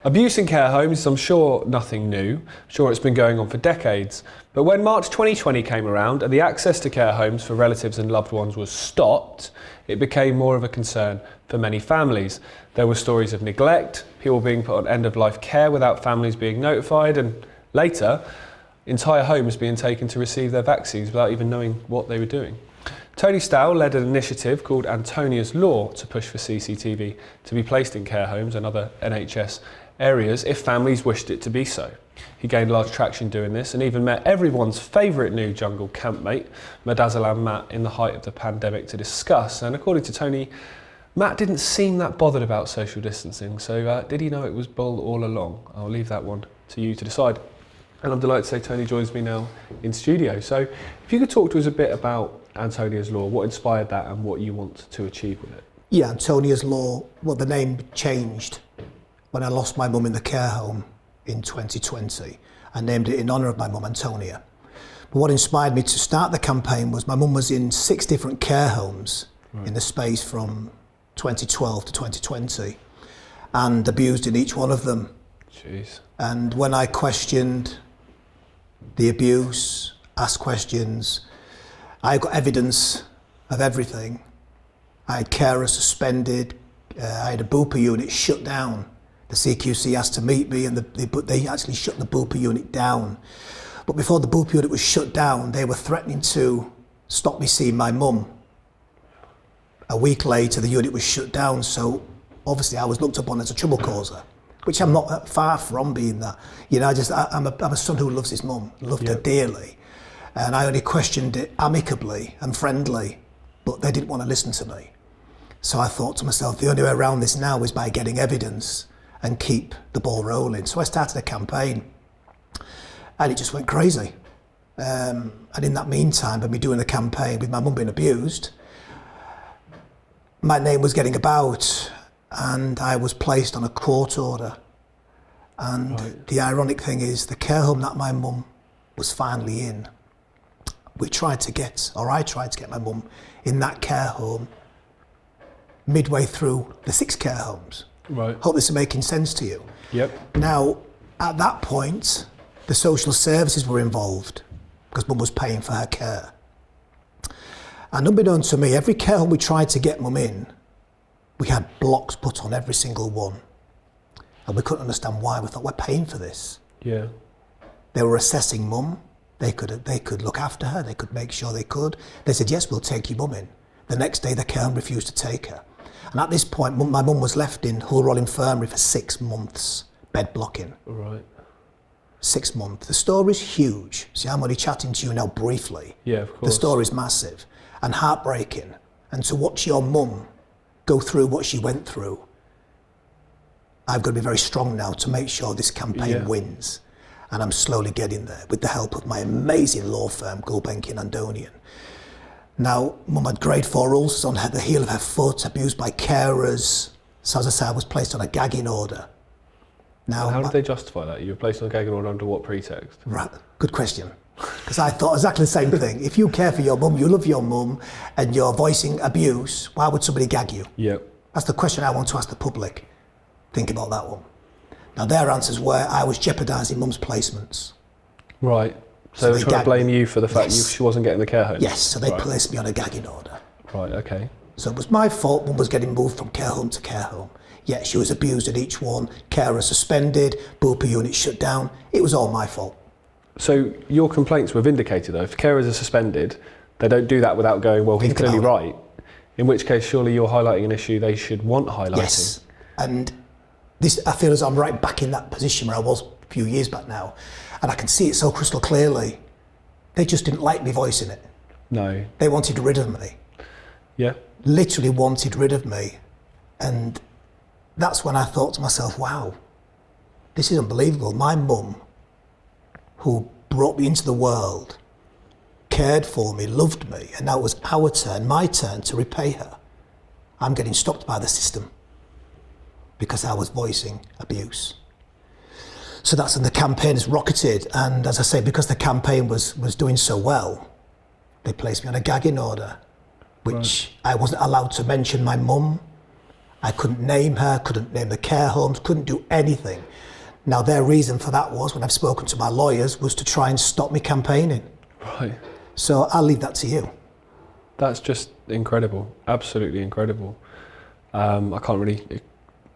Abuse in care homes is, I'm sure, nothing new. I'm sure it's been going on for decades. But when March 2020 came around and the access to care homes for relatives and loved ones was stopped, it became more of a concern for many families. There were stories of neglect, people being put on end-of-life care without families being notified, and later, entire homes being taken to receive their vaccines without even knowing what they were doing. Tony Stowell led an initiative called Antonia's Law to push for CCTV to be placed in care homes and other NHS areas if families wished it to be so. He gained large traction doing this and even met everyone's favourite new jungle campmate, Madazalam Matt, in the height of the pandemic to discuss. And according to Tony, Matt didn't seem that bothered about social distancing, so did he know it was bull all along? I'll leave that one to you to decide. And I'm delighted to say Tony joins me now in studio. So if you could talk to us a bit about Antonia's Law, what inspired that and what you want to achieve with it? Yeah, Antonia's Law, well, the name changed when I lost my mum in the care home in 2020. I named it in honour of my mum, Antonia. But what inspired me to start the campaign was my mum was in 6 different care homes in the space from 2012 to 2020 and abused in each one of them. Jeez. And when I questioned the abuse, asked questions, I got evidence of everything. I had carers suspended, I had a booper unit shut down. The CQC asked to meet me and they actually shut the booper unit down. But before the booper unit was shut down, they were threatening to stop me seeing my mum. A week later, the unit was shut down, so obviously I was looked upon as a trouble causer, which I'm not far from being that. You know, I'm a son who loves his mum, loved her dearly. And I only questioned it amicably and friendly, but they didn't want to listen to me. So I thought to myself, the only way around this now is by getting evidence and keep the ball rolling. So I started a campaign and it just went crazy. And in that meantime, by me doing the campaign with my mum being abused, my name was getting about and I was placed on a court order. And the ironic thing is the care home that my mum was finally in, I tried to get my mum in that care home midway through the 6 care homes. Right. Hope this is making sense to you. Yep. Now, at that point, the social services were involved because mum was paying for her care. And unbeknown to me, every care home we tried to get mum in, we had blocks put on every single one. And we couldn't understand why. We thought, we're paying for this. Yeah. They were assessing mum. They could look after her. They could make sure they could. They said, yes, we'll take your mum in. The next day, the care home refused to take her. And at this point, my mum was left in Hull Royal Infirmary for 6 months, bed blocking. Right. 6 months. The story's huge. See, I'm only chatting to you now briefly. Yeah, of course. The story's massive and heartbreaking. And to watch your mum go through what she went through, I've got to be very strong now to make sure this campaign wins. And I'm slowly getting there with the help of my amazing law firm, Gulbenkian and Donian. Now, mum had grade 4 ulcers on the heel of her foot, abused by carers. So as I say, I was placed on a gagging order. Now, and how did they justify that? You were placed on a gagging order under what pretext? Right, good question. Because I thought exactly the same thing. If you care for your mum, you love your mum, and you're voicing abuse, why would somebody gag you? Yep. That's the question I want to ask the public. Think about that one. Now, their answers were I was jeopardising mum's placements. Right. So they were trying to blame you for the fact she wasn't getting the care home? Yes, so they placed me on a gagging order. Right, okay. So it was my fault mum was getting moved from care home to care home. Yet she was abused at each one, carer suspended, booper unit shut down. It was all my fault. So your complaints were vindicated though. If carers are suspended, they don't do that without going, well, he's clearly right. In which case, surely you're highlighting an issue they should want highlighting. Yes, and this, I feel as I'm right back in that position where I was a few years back now. And I can see it so crystal clearly. They just didn't like me voicing it. No. They wanted rid of me. Yeah. Literally wanted rid of me. And that's when I thought to myself, wow, this is unbelievable. My mum, who brought me into the world, cared for me, loved me, and now it was our turn, my turn to repay her. I'm getting stopped by the system because I was voicing abuse. So that's when the campaign has rocketed, and as I say, because the campaign was doing so well, they placed me on a gagging order, which I wasn't allowed to mention my mum. I couldn't name her, couldn't name the care homes, couldn't do anything. Now, their reason for that was, when I've spoken to my lawyers, was to try and stop me campaigning. Right. So I'll leave that to you. That's just incredible. Absolutely incredible. I can't really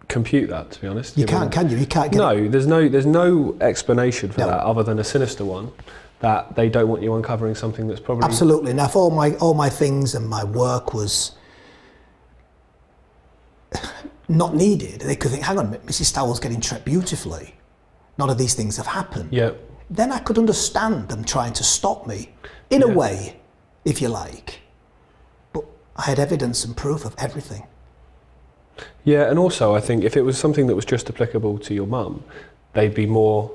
compute that, to be honest. You can't, can you? You can't get No, there's no explanation for that other than a sinister one, that they don't want you uncovering something that's probably... Absolutely. Now, if all my things and my work was not needed, they could think, hang on a minute, Mrs. Stowell's getting treated beautifully. None of these things have happened. Yeah. Then I could understand them trying to stop me, in a way, if you like. But I had evidence and proof of everything. Yeah, and also I think if it was something that was just applicable to your mum, they'd be more,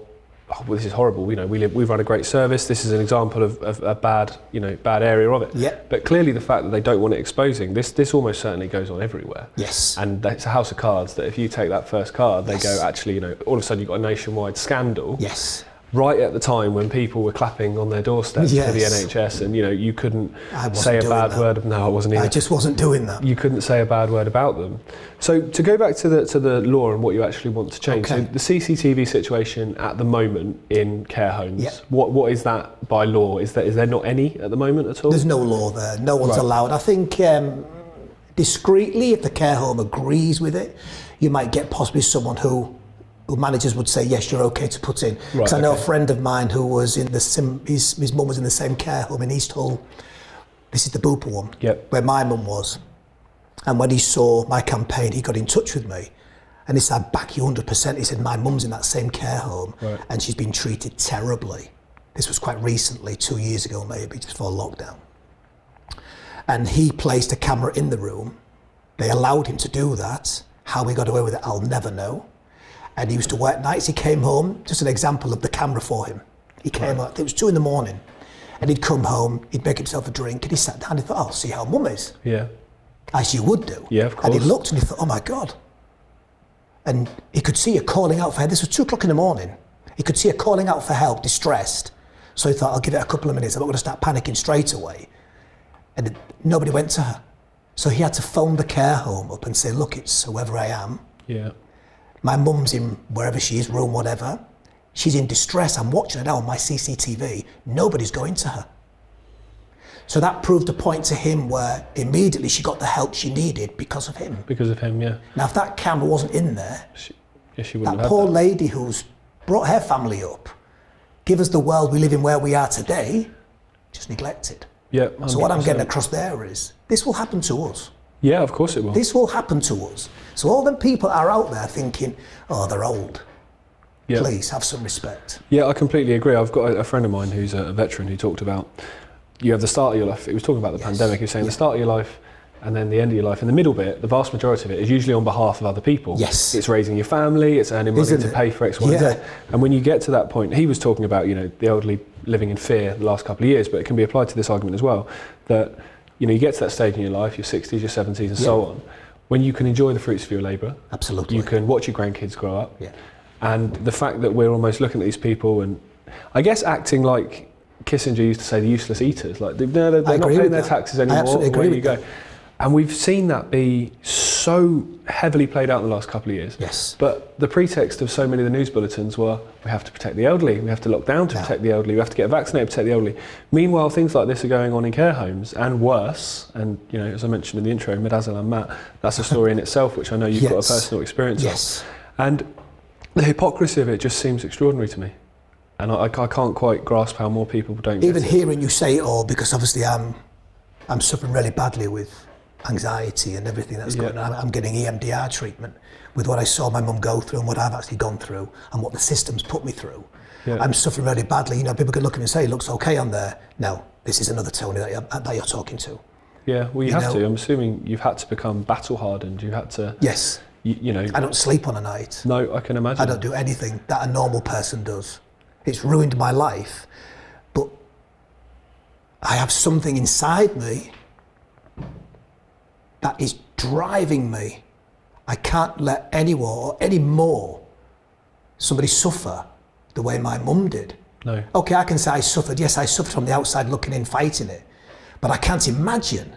oh, well, this is horrible, you know, we run a great service, this is an example of a bad, you know, bad area of it. Yeah. But clearly the fact that they don't want it exposing, this almost certainly goes on everywhere. Yes. And it's a house of cards that if you take that first card, they go, actually, you know, all of a sudden you've got a nationwide scandal. Yes. Right at the time when people were clapping on their doorsteps to the NHS, and you know, you couldn't say a bad word. No, I wasn't either. I just wasn't doing that. You couldn't say a bad word about them. So to go back to the law and what you actually want to change. Okay. So the CCTV situation at the moment in care homes. What is that by law? Is there not any at the moment at all? There's no law there. No one's allowed. I think discreetly, if the care home agrees with it, you might get possibly someone who managers would say, yes, you're okay to put in. Because I know a friend of mine who was in his mum was in the same care home in East Hull. This is the Booper one, where my mum was. And when he saw my campaign, he got in touch with me. And he said, I back you 100%. He said, my mum's in that same care home and she's been treated terribly. This was quite recently, 2 years ago maybe, just before lockdown. And he placed a camera in the room. They allowed him to do that. How he got away with it, I'll never know. And he used to work nights. He came home, just an example of the camera for him. He came up, it was 2 a.m, and he'd come home, he'd make himself a drink, and he sat down and he thought, I'll see how mum is. Yeah. As you would do. Yeah, of course. And he looked and he thought, oh my God. And he could see her calling out for help. This was 2 a.m. He could see her calling out for help, distressed. So he thought, I'll give it a couple of minutes. I'm not going to start panicking straight away. And nobody went to her. So he had to phone the care home up and say, look, it's whoever I am. Yeah. My mum's in wherever she is, room, whatever. She's in distress. I'm watching her now on my CCTV. Nobody's going to her. So that proved a point to him where immediately she got the help she needed because of him. Because of him, yeah. Now, if that camera wasn't in there, she wouldn't that have poor that. lady who's brought her family up, give us the world we live in where we are today, just neglected. Yeah, 100%. So what I'm getting across there is, this will happen to us. Yeah, of course it will. This will happen to us. So all them people are out there thinking, oh, they're old. Yeah. Please, have some respect. Yeah, I completely agree. I've got a friend of mine who's a veteran who talked about, you have the start of your life, he was talking about the pandemic, he was saying the start of your life and then the end of your life. And the middle bit, the vast majority of it is usually on behalf of other people. Yes. It's raising your family, it's earning money to pay for X, Y, Z. And when you get to that point, he was talking about, you know, the elderly living in fear the last couple of years, but it can be applied to this argument as well, that, you know, you get to that stage in your life, your 60s, your 70s and so on, when you can enjoy the fruits of your labour. Absolutely. You can watch your grandkids grow up. Yeah. And the fact that we're almost looking at these people and I guess acting like Kissinger used to say, the useless eaters, like they're not paying their taxes anymore. I absolutely agree with that. And we've seen that be so heavily played out in the last couple of years. Yes. But the pretext of so many of the news bulletins were, we have to protect the elderly, we have to lock down to protect the elderly, we have to get vaccinated to protect the elderly. Meanwhile, things like this are going on in care homes and worse. And, you know, as I mentioned in the intro, Midazzle and Matt, that's a story in itself, which I know you've got a personal experience of. And the hypocrisy of it just seems extraordinary to me. And I can't quite grasp how more people don't get Even it. hearing you say it all, because obviously I'm suffering really badly with anxiety and everything that's going on. I'm getting EMDR treatment with what I saw my mum go through and what I've actually gone through and what the system's put me through. Yeah. I'm suffering really badly. You know, people can look at me and say, it looks okay on there. No, this is another Tony that you're talking to. Yeah, well, you have to. I'm assuming you've had to become battle hardened. You've had to... Yes. You know... I don't sleep on a night. No, I can imagine. I don't do anything that a normal person does. It's ruined my life, but I have something inside me that is driving me. I can't let anyone or any more somebody suffer the way my mum did. No. Okay, I can say I suffered. Yes, I suffered from the outside looking in, fighting it. But I can't imagine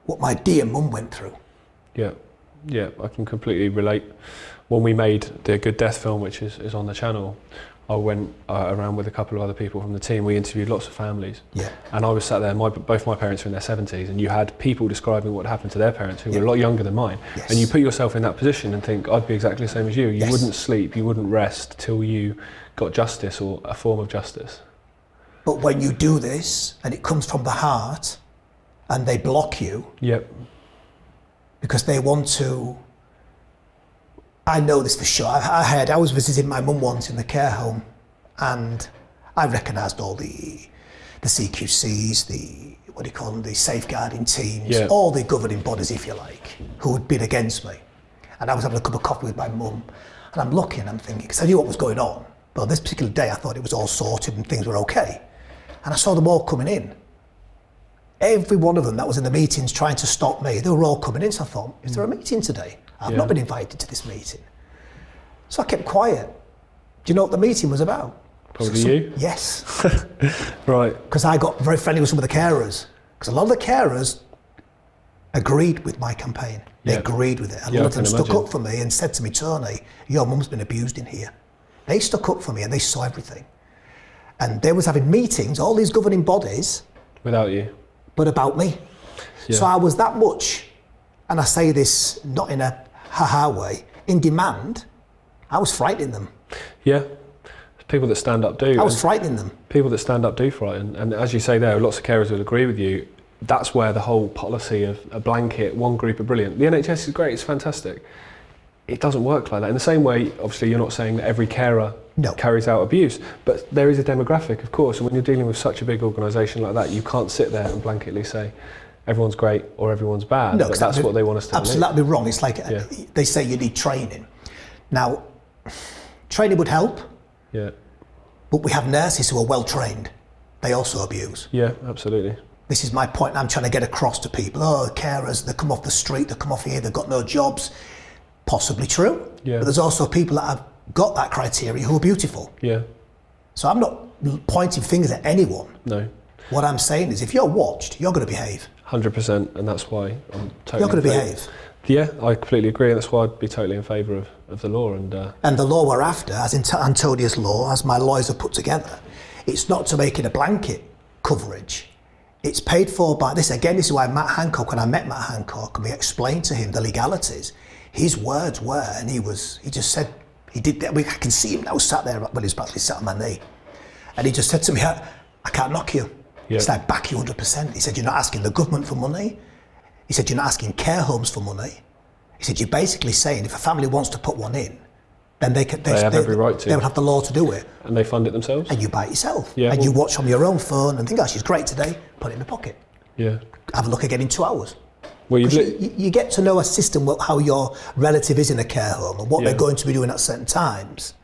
what my dear mum went through. Yeah. Yeah, I can completely relate. When we made the Good Death film, which is on the channel, I went around with a couple of other people from the team. We interviewed lots of families. Yeah. And I was sat there, both my parents were in their 70s, and you had people describing what happened to their parents who were a lot younger than mine. Yes. And you put yourself in that position and think, I'd be exactly the same as you. You Yes. wouldn't sleep, you wouldn't rest till you got justice or a form of justice. But when you do this and it comes from the heart and they block you Yep. because they want to, I know this for sure. I was visiting my mum once in the care home, and I recognised all the CQCs, the safeguarding teams, all the governing bodies, if you like, who had been against me. And I was having a cup of coffee with my mum, and I'm looking, I'm thinking, because I knew what was going on. But on this particular day, I thought it was all sorted and things were okay. And I saw them all coming in. Every one of them that was in the meetings trying to stop me, they were all coming in. So I thought, is there a meeting today? I've not been invited to this meeting. So I kept quiet. Do you know what the meeting was about? Probably you? Yes. Right. Because I got very friendly with some of the carers. Because a lot of the carers agreed with my campaign. They agreed with it. A lot of them stuck up for me and said to me, Tony, your mum's been abused in here. They stuck up for me and they saw everything. And they was having meetings, all these governing bodies. Without you. But about me. Yeah. So I was that much, and I say this not in a ha-ha way, in demand. I was frightening them. Yeah. People that stand up do. I was frightening them. People that stand up do frighten. And as you say there, lots of carers will agree with you. That's where the whole policy of a blanket, one group are brilliant. The NHS is great, it's fantastic. It doesn't work like that. In the same way, obviously, you're not saying that every carer carries out abuse, but there is a demographic, of course, and when you're dealing with such a big organisation like that, you can't sit there and blanketly say everyone's great or everyone's bad, but that's what they want us to believe. Absolutely, that'd be wrong. It's like they say you need training. Now, training would help, but we have nurses who are well trained. They also abuse. Yeah, absolutely. This is my point I'm trying to get across to people. Oh, carers, they come off the street, they come off here, they've got no jobs. Possibly true, but there's also people that have got that criteria who are beautiful. Yeah. So I'm not pointing fingers at anyone. No. What I'm saying is if you're watched, you're going to behave. 100%, and that's why I'm totally... You're going to behave. Yeah, I completely agree, and that's why I'd be totally in favour of the law. And the law we're after, as in Antonia's law, as my lawyers have put together, it's not to make it a blanket coverage. It's paid for by this. Again, this is why Matt Hancock, when I met Matt Hancock and we explained to him the legalities, his words were, and he just said, he did that. I can see him now sat there when he's practically sat on my knee. And he just said to me, I can't knock you. Yep. It's like back you 100%. He said, you're not asking the government for money. He said, you're not asking care homes for money. He said, you're basically saying if a family wants to put one in, then they have every right to. They would have the law to do it. And they fund it themselves? And you buy it yourself. Yeah, and you watch on your own phone and think, oh, she's great today, put it in my pocket. Yeah. Have a look again in 2 hours. Well, you get to know a system, how your relative is in a care home and what they're going to be doing at certain times.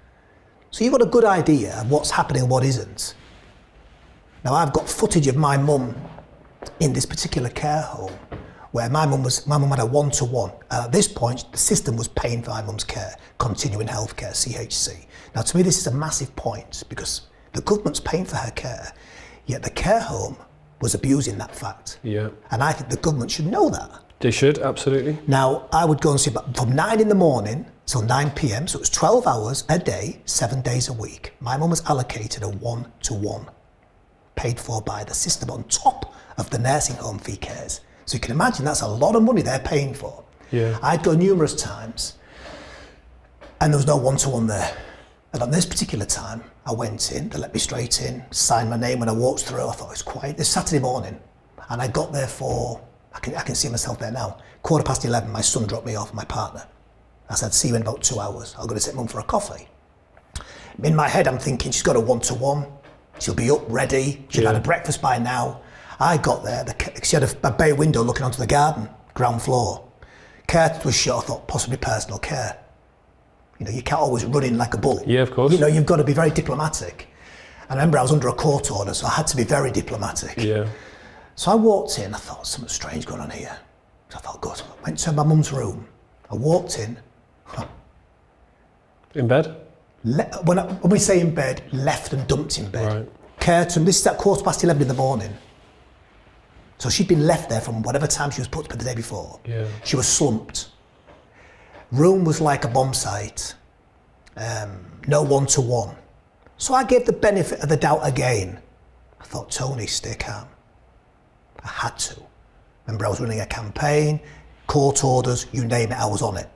So you've got a good idea of what's happening and what isn't. Now I've got footage of my mum in this particular care home where my mum had a one-to-one. At this point, the system was paying for my mum's care, continuing healthcare, CHC. Now to me, this is a massive point because the government's paying for her care, yet the care home was abusing that fact. Yeah. And I think the government should know that. They should, absolutely. Now, I would go and see, but from 9 in the morning till 9 p.m, so it was 12 hours a day, 7 days a week. My mum was allocated a one-to-one, paid for by the system on top of the nursing home fee cares. So you can imagine that's a lot of money they're paying for. Yeah. I'd go numerous times and there was no one-to-one there. And on this particular time, I went in, they let me straight in, signed my name when I walked through. I thought it was quiet. It's Saturday morning. And I got there for, I can see myself there now, 11:15, my son dropped me off, my partner. I said, see you in about 2 hours. I'm going to take mum for a coffee. In my head, I'm thinking she's got a one-to-one. She'll be up, ready. She'll have had a breakfast by now. I got there, she had a bay window looking onto the garden, ground floor. Curtain was shut, I thought possibly personal care. You know, you can't always run in like a bull. Yeah, of course. You know, you've got to be very diplomatic. And I remember I was under a court order, so I had to be very diplomatic. Yeah. So I walked in, I thought, something strange going on here. So I thought, good. I went to my mum's room. I walked in. In bed? When we say in bed, left and dumped in bed. Right. Curtain, this is at 11:15 in the morning. So she'd been left there from whatever time she was put to bed the day before. Yeah. She was slumped. Room was like a bomb site. No one-to-one. So I gave the benefit of the doubt again. I thought, Tony, stay calm. I had to. Remember, I was running a campaign, court orders, you name it, I was on it.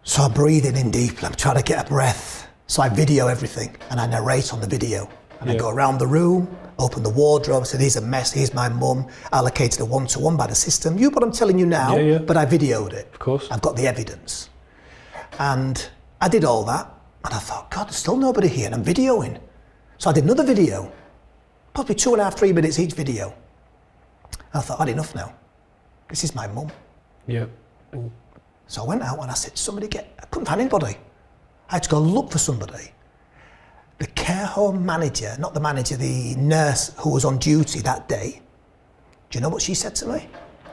So I'm breathing in deeply, I'm trying to get a breath. So I video everything and I narrate on the video. And I go around the room, open the wardrobe, said, here's a mess, here's my mum, allocated a one-to-one by the system. What I'm telling you now, but I videoed it. Of course. I've got the evidence. And I did all that, and I thought, God, there's still nobody here, and I'm videoing. So I did another video, probably 2.5, 3 minutes each video. And I thought, I'd enough now. This is my mum. Yeah. So I went out and I said, I couldn't find anybody. I had to go look for somebody. The care home manager, not the manager, the nurse who was on duty that day, do you know what she said to me?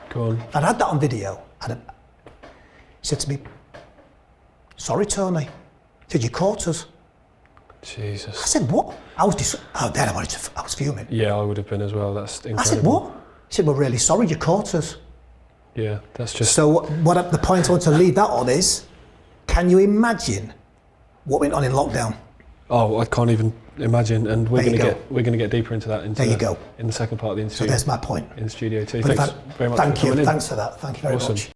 Go on. I'd had that on video. And she said to me, sorry, Tony. She said, you caught us. Jesus. I said, what? I was fuming. Yeah, I would have been as well. That's incredible. I said, what? She said, we're really sorry, you caught us. Yeah, that's just... So the point I want to lead that on is, can you imagine what went on in lockdown? Oh, I can't even imagine, and we're going to get deeper into that in the second part of the interview. So there's my point. In the studio too. But Thanks very much. Thank for you. coming in. Thanks for that. Thank you very much.